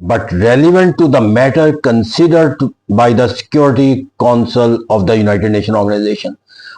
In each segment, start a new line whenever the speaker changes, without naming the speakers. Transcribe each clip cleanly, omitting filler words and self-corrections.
but relevant to the matter considered by the Security Council of the United Nations Organization।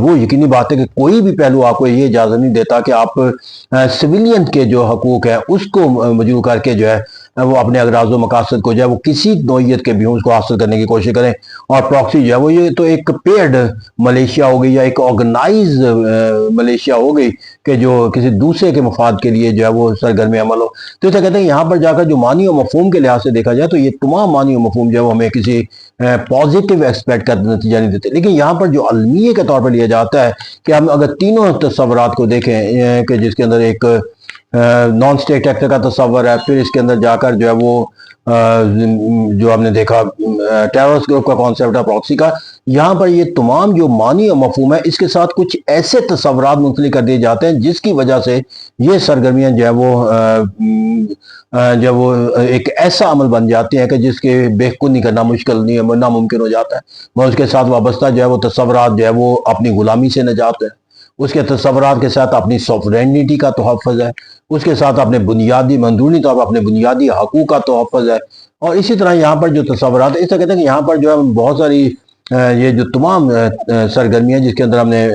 وہ یقینی بات ہے کہ کوئی بھی پہلو آپ کو یہ اجازت نہیں دیتا کہ آپ سویلین کے جو حقوق ہیں اس کو مجروح کر کے جو ہے وہ اپنے اغراض و مقاصد کو جو ہے وہ کسی نوعیت کے بھی اس کو حاصل کرنے کی کوشش کریں. اور پراکسی جو ہے وہ یہ تو ایک پیڈ ملیشیا ہو گئی یا ایک آرگنائز ملیشیا ہو گئی کہ جو کسی دوسرے کے مفاد کے لیے جو ہے وہ سرگرمی عمل ہو. تو اسے کہتے ہیں یہاں پر جا کر جو معنی و مفہوم کے لحاظ سے دیکھا جائے تو یہ تمام معنی و مفہوم جو ہے وہ ہمیں کسی پازیٹیو ایکسپیکٹ کا نتیجہ نہیں دیتے. لیکن یہاں پر جو المیہ کے طور پر لیا جاتا ہے کہ ہم اگر تینوں تصورات کو دیکھیں کہ جس کے اندر ایک نان اسٹیٹ ایکٹر کا تصور ہے, پھر اس کے اندر جا کر جو ہے وہ جو ہم نے دیکھا ٹیررسٹ گروپ کا کانسیپٹ ہے پراکسی کا, یہاں پر یہ تمام جو معنی و مفہوم ہے اس کے ساتھ کچھ ایسے تصورات منسلک کر دیے جاتے ہیں جس کی وجہ سے یہ سرگرمیاں جو ہے وہ ایک ایسا عمل بن جاتی ہیں کہ جس کے بے خودی کرنا مشکل نہیں ہے, ناممکن ہو جاتا ہے. وہ اس کے ساتھ وابستہ جو ہے وہ تصورات جو ہے وہ اپنی غلامی سے نجات ہے, اس کے تصورات کے ساتھ اپنی سوورینٹی کا تحفظ ہے, اس کے ساتھ اپنے بنیادی اندرونی طور پر اپنے بنیادی حقوق کا تحفظ ہے. اور اسی طرح یہاں پر جو تصورات اس طرح کہتے ہیں کہ یہاں پر جو ہے بہت ساری یہ جو تمام سرگرمیاں جس کے اندر ہم نے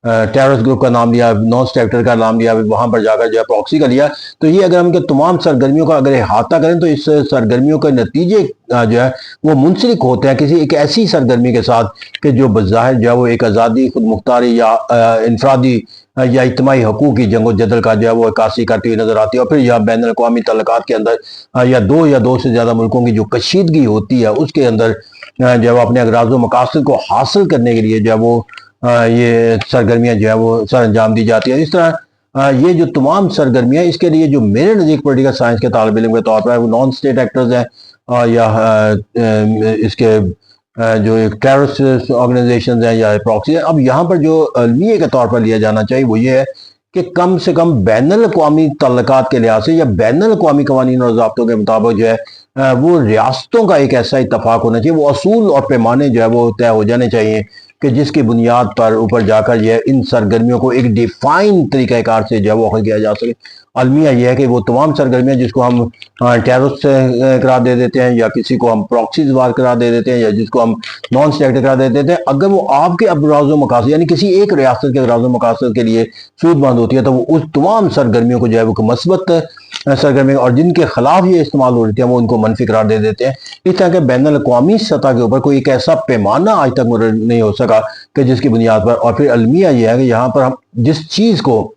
ٹیررسٹ گروپ کا نام لیا, نان اسٹیٹ ایکٹر کا نام لیا, وہاں پر جا کر جو ہے پراکسی کا لیا, تو یہ اگر ہم کہ تمام سرگرمیوں کا اگر احاطہ کریں تو اس سرگرمیوں کے نتیجے جو ہے وہ منسلک ہوتے ہیں کسی ایک ایسی سرگرمی کے ساتھ کہ جو بظاہر جو ہے وہ ایک آزادی, خود مختاری یا انفرادی یا اجتماعی حقوق کی جنگ و جدل کا جو ہے وہ عکاسی کرتی ہوئی نظر آتی ہے. اور پھر یا بین الاقوامی تعلقات کے اندر یا دو سے زیادہ ملکوں کی جو کشیدگی ہوتی ہے اس کے اندر جو ہے وہ اپنے اغراض و مقاصد کو حاصل کرنے کے لیے جو ہے وہ یہ سرگرمیاں جو ہے وہ سر انجام دی جاتی ہیں. اس طرح یہ جو تمام سرگرمیاں اس کے لیے جو میرے نزدیک پولیٹیکل سائنس کے طالب علم کے طور پر وہ نان اسٹیٹ ایکٹرز ہیں یا اس کے جو ٹیررسٹ آرگنائزیشنز ہیں یا پراکسی ہیں. اب یہاں پر جو المیہ کے طور پر لیا جانا چاہیے وہ یہ ہے کہ کم سے کم بین الاقوامی تعلقات کے لحاظ سے یا بین الاقوامی قوانین اور ضابطوں کے مطابق جو ہے وہ ریاستوں کا ایک ایسا اتفاق ہونا چاہیے, وہ اصول اور پیمانے جو ہے وہ طے ہو جانے چاہیے کہ جس کی بنیاد پر اوپر جا کر یہ ان سرگرمیوں کو ایک ڈیفائن طریقہ کار سے جو ہے وہ کیا جا سکے. المیہ یہ ہے کہ وہ تمام سرگرمیاں جس کو ہم ٹیررسٹ قرار دے دیتے ہیں یا کسی کو ہم پراکسی وار قرار دے دیتے ہیں یا جس کو ہم نان اسٹیٹ قرار دے دیتے ہیں, اگر وہ آپ کے اغراض و مقاصد یعنی کسی ایک ریاست کے اغراض و مقاصد کے لیے سود مند ہوتی ہے تو وہ اس تمام سرگرمیوں کو جو ہے وہ مثبت سرگرمی اور جن کے خلاف یہ استعمال ہو رہی ہے وہ ان کو منفی قرار دے دیتے ہیں. اس طرح کے بین الاقوامی سطح کے اوپر کوئی ایک ایسا پیمانہ آج تک نہیں ہو سکا کہ جس کی بنیاد پر. اور پھر المیہ یہ ہے کہ یہاں پر ہم جس چیز کو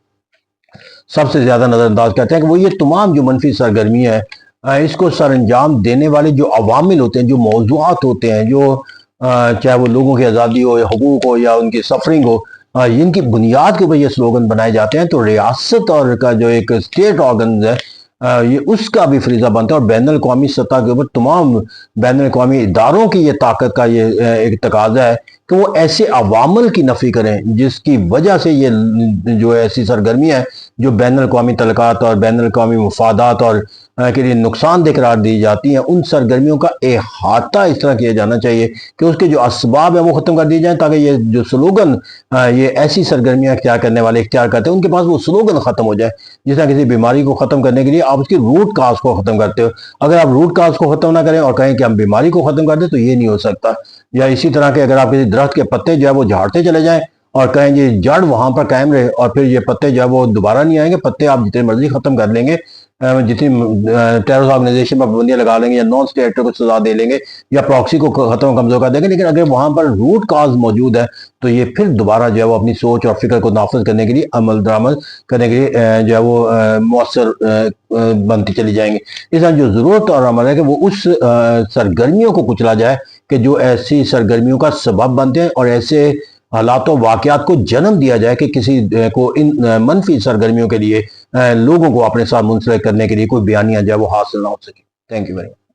سب سے زیادہ نظر انداز کرتے ہیں کہ وہ یہ تمام جو منفی سرگرمیاں ہیں اس کو سر انجام دینے والے جو عوامل ہوتے ہیں, جو موضوعات ہوتے ہیں, جو چاہے وہ لوگوں کی آزادی ہو یا حقوق ہو یا ان کی سفرنگ ہو, جن کی بنیاد کے اوپر یہ سلوگن بنائے جاتے ہیں, تو ریاست اور کا جو ایک اسٹیٹ آرگنز ہے یہ اس کا بھی فریضہ بنتا ہے. اور بین الاقوامی سطح کے اوپر تمام بین الاقوامی اداروں کی یہ طاقت کا یہ ایک تقاضا ہے کہ وہ ایسے عوامل کی نفی کریں جس کی وجہ سے یہ جو ایسی سرگرمیاں ہیں جو بین الاقوامی تعلقات اور بین الاقوامی مفادات اور کے لیے نقصان دہ قرار دی جاتی ہیں, ان سرگرمیوں کا احاطہ اس طرح کیا جانا چاہیے کہ اس کے جو اسباب ہیں وہ ختم کر دیے جائیں, تاکہ یہ جو سلوگن یہ ایسی سرگرمیاں اختیار کرنے والے اختیار کرتے ہیں ان کے پاس وہ سلوگن ختم ہو جائے. جس طرح کسی بیماری کو ختم کرنے کے لیے آپ اس کی روٹ کاز کو ختم کرتے ہو, اگر آپ روٹ کاز کو ختم نہ کریں اور کہیں کہ ہم بیماری کو ختم کر دیں تو یہ نہیں ہو سکتا. یا اسی طرح کے اگر آپ کسی درخت کے پتے جو ہے وہ جھاڑتے چلے جائیں اور کہیں یہ جڑ وہاں پر قائم رہے اور پھر یہ پتے جو ہے وہ دوبارہ نہیں آئیں گے, پتے آپ جتنے مرضی ختم کر لیں گے, جتنی ٹیررسٹ آرگنائزیشن پر پابندیاں لگا لیں گے یا نان اسٹیٹ کو سزا دے لیں گے یا پراکسی کو ختم کمزور کر دیں گے, لیکن اگر وہاں پر روٹ کاز موجود ہے تو یہ پھر دوبارہ جو ہے وہ اپنی سوچ اور فکر کو نافذ کرنے کے لیے عمل درآمد کرنے کے لیے جو ہے وہ مؤثر بنتی چلی جائیں گے. اس طرح جو ضرورت اور عمل ہے کہ وہ اس سرگرمیوں کو کچلا جائے کہ جو ایسی سرگرمیوں کا سبب بنتے ہیں اور ایسے حالات و واقعات کو جنم دیا جائے کہ کسی کو ان منفی سرگرمیوں کے لیے لوگوں کو اپنے ساتھ منسلک کرنے کے لیے کوئی بیانیہ جو ہے وہ حاصل نہ ہو سکے. Thank you very much.